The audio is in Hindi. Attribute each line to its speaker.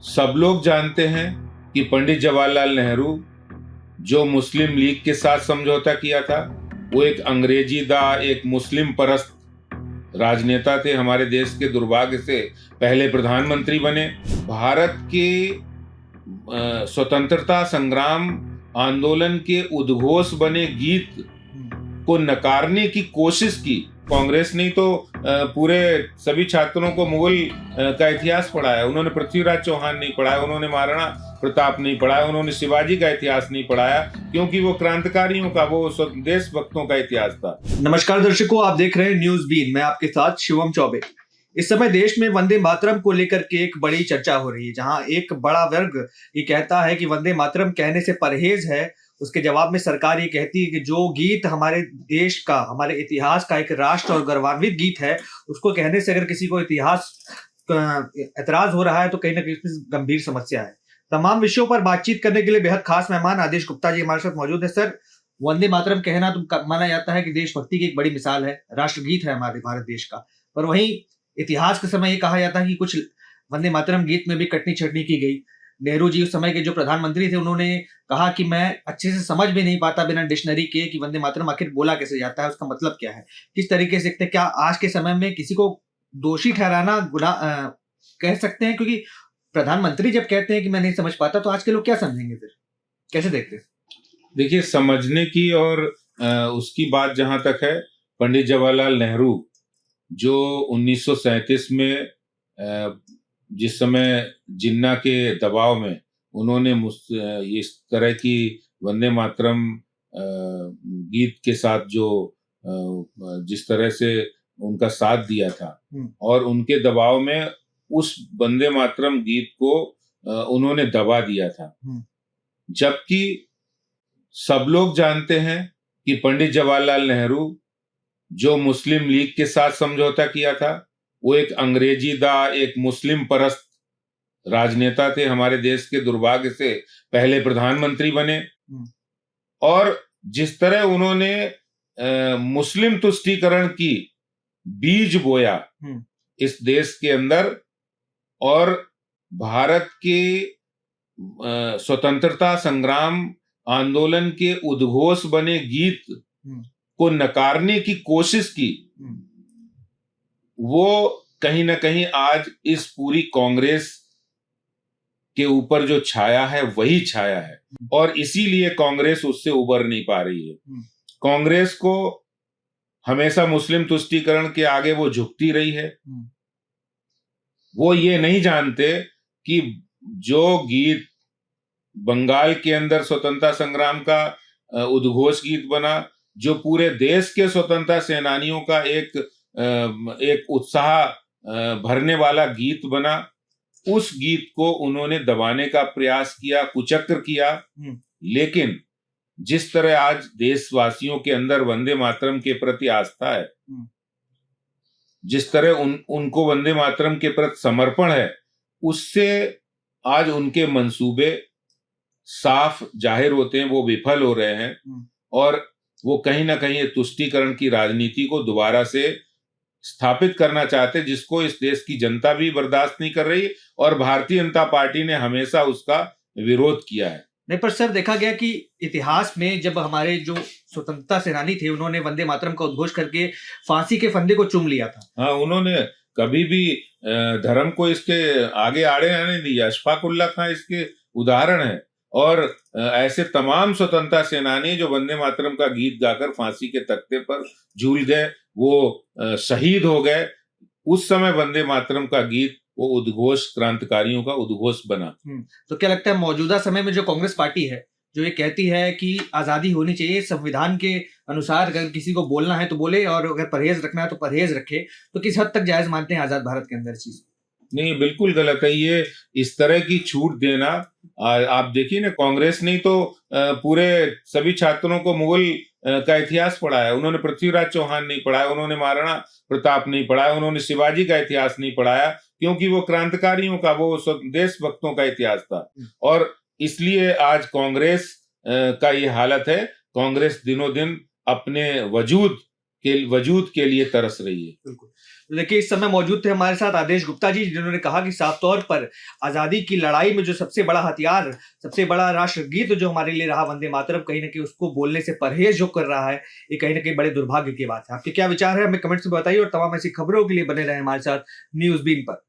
Speaker 1: सब लोग जानते हैं कि पंडित जवाहरलाल नेहरू जो मुस्लिम लीग के साथ समझौता किया था, वो एक अंग्रेजीदा, एक मुस्लिम परस्त राजनेता थे। हमारे देश के दुर्भाग्य से पहले प्रधानमंत्री बने। भारत के स्वतंत्रता संग्राम आंदोलन के उद्घोष बने गीत को नकारने की कोशिश की कांग्रेस ने। तो पूरे सभी छात्रों को मुगल का इतिहास पढ़ाया, उन्होंने पृथ्वीराज चौहान नहीं पढ़ाया, उन्होंने महाराणा प्रताप नहीं पढ़ाया, उन्होंने शिवाजी का इतिहास नहीं पढ़ाया, क्योंकि वो क्रांतिकारियों का, वो देशभक्तों का इतिहास था।
Speaker 2: नमस्कार दर्शकों, आप देख रहे हैं न्यूज बीन। मैं आपके साथ शिवम चौबे। इस समय देश में वंदे मातरम को लेकर के एक बड़ी चर्चा हो रही है, जहां एक बड़ा वर्ग ये कहता है कि वंदे मातरम कहने से परहेज है। उसके जवाब में सरकार ये कहती है कि जो गीत हमारे देश का, हमारे इतिहास का एक राष्ट्र और गौरवान्वित गीत है, उसको कहने से अगर किसी को इतिहास एतराज हो रहा है तो कहीं ना कहीं इसमें गंभीर समस्या है। तमाम विषयों पर बातचीत करने के लिए बेहद खास मेहमान आदेश गुप्ता जी हमारे साथ मौजूद है। सर, वंदे मातरम कहना तो माना जाता है कि देशभक्ति की एक बड़ी मिसाल है, राष्ट्रगीत है हमारे भारत देश का, पर वहीं इतिहास के समय ये कहा जाता है कि कुछ वंदे मातरम गीत में भी कटनी छटनी की गई। नेहरू जी उस समय के जो प्रधानमंत्री थे, उन्होंने कहा कि मैं अच्छे से समझ भी नहीं पाता बिना डिक्शनरी के कि वंदे मातरम आखिर बोला कैसे जाता है, उसका मतलब क्या है, किस तरीके से। क्या आज के समय में किसी को दोषी ठहराना गुनाह कह सकते हैं? क्योंकि प्रधानमंत्री जब कहते हैं कि मैं नहीं समझ पाता, तो आज के लोग क्या समझेंगे, फिर कैसे देखते हैं?
Speaker 1: देखिए, समझने की और उसकी बात जहां तक है, पंडित जवाहरलाल नेहरू जो 1937 में जिस समय जिन्ना के दबाव में उन्होंने इस तरह की वंदे मातरम गीत के साथ जो जिस तरह से उनका साथ दिया था, और उनके दबाव में उस वंदे मातरम गीत को उन्होंने दबा दिया था। जबकि सब लोग जानते हैं कि पंडित जवाहरलाल नेहरू जो मुस्लिम लीग के साथ समझौता किया था, वो एक अंग्रेजीदा, एक मुस्लिम परस्त राजनेता थे। हमारे देश के दुर्भाग्य से पहले प्रधानमंत्री बने। और जिस तरह उन्होंने मुस्लिम तुष्टीकरण की बीज बोया इस देश के अंदर, और भारत के स्वतंत्रता संग्राम आंदोलन के उद्घोष बने गीत को नकारने की कोशिश की, वो कहीं ना कहीं आज इस पूरी कांग्रेस के ऊपर जो छाया है वही छाया है, और इसीलिए कांग्रेस उससे उबर नहीं पा रही है। कांग्रेस को हमेशा मुस्लिम तुष्टीकरण के आगे वो झुकती रही है। वो ये नहीं जानते कि जो गीत बंगाल के अंदर स्वतंत्रता संग्राम का उद्घोष गीत बना, जो पूरे देश के स्वतंत्रता सेनानियों का एक उत्साह भरने वाला गीत बना, उस गीत को उन्होंने दबाने का प्रयास किया, कुचक्र किया। लेकिन जिस तरह आज देशवासियों के अंदर वंदे मातरम के प्रति आस्था है, जिस तरह उनको वंदे मातरम के प्रति समर्पण है, उससे आज उनके मंसूबे साफ जाहिर होते हैं, वो विफल हो रहे हैं। और वो कहीं ना कहीं तुष्टीकरण की राजनीति को दोबारा से स्थापित करना चाहते, जिसको इस देश की जनता भी बर्दाश्त नहीं कर रही, और भारतीय जनता पार्टी ने हमेशा उसका विरोध किया है।
Speaker 2: नहीं, पर सर देखा गया कि इतिहास में जब हमारे जो स्वतंत्रता सेनानी थे, उन्होंने वंदे मातरम का उद्घोष करके फांसी के फंदे को चूम लिया था।
Speaker 1: हाँ, उन्होंने कभी भी धर्म को इसके आगे आड़े आने दिया। अशफाक उल्लाह खां इसके उदाहरण है। और ऐसे तमाम स्वतंत्रता सेनानी जो वंदे मातरम का गीत गाकर फांसी के तख्ते पर झूल गए, वो शहीद हो गए। उस समय वंदे मातरम का गीत वो उद्घोष क्रांतिकारियों का उद्घोष बना।
Speaker 2: तो क्या लगता है मौजूदा समय में जो कांग्रेस पार्टी है, जो ये कहती है कि आजादी होनी चाहिए, संविधान के अनुसार अगर किसी को बोलना है तो बोले, और अगर परहेज रखना है तो परहेज रखे, तो किस हद तक जायज मानते हैं आजाद भारत के अंदर चीज?
Speaker 1: नहीं, बिल्कुल गलत है ये इस तरह की छूट देना। आप देखिए ना, कांग्रेस ने तो पूरे सभी छात्रों को मुगल का इतिहास पढ़ाया, उन्होंने पृथ्वीराज चौहान नहीं पढ़ाया, उन्होंने महाराणा प्रताप नहीं पढ़ाया, उन्होंने शिवाजी का इतिहास नहीं पढ़ाया, क्योंकि वो क्रांतिकारियों का, वो देशभक्तों का इतिहास था। और इसलिए आज कांग्रेस का ये हालत है। कांग्रेस दिनों दिन अपने वजूद के लिए तरस रही है।
Speaker 2: बिल्कुल। तो देखिए इस समय मौजूद थे हमारे साथ आदेश गुप्ता जी, जिन्होंने कहा कि साफ तौर पर आजादी की लड़ाई में जो सबसे बड़ा हथियार, सबसे बड़ा राष्ट्रगीत जो हमारे लिए रहा वंदे मातरम, कहीं ना कहीं उसको बोलने से परहेज जो कर रहा है, ये कहीं ना कहीं बड़े दुर्भाग्य की बात है। आपके क्या विचार है हमें कमेंट्स में बताइए और तमाम ऐसी खबरों के लिए बने रहे हमारे साथ न्यूज़ बीन पर।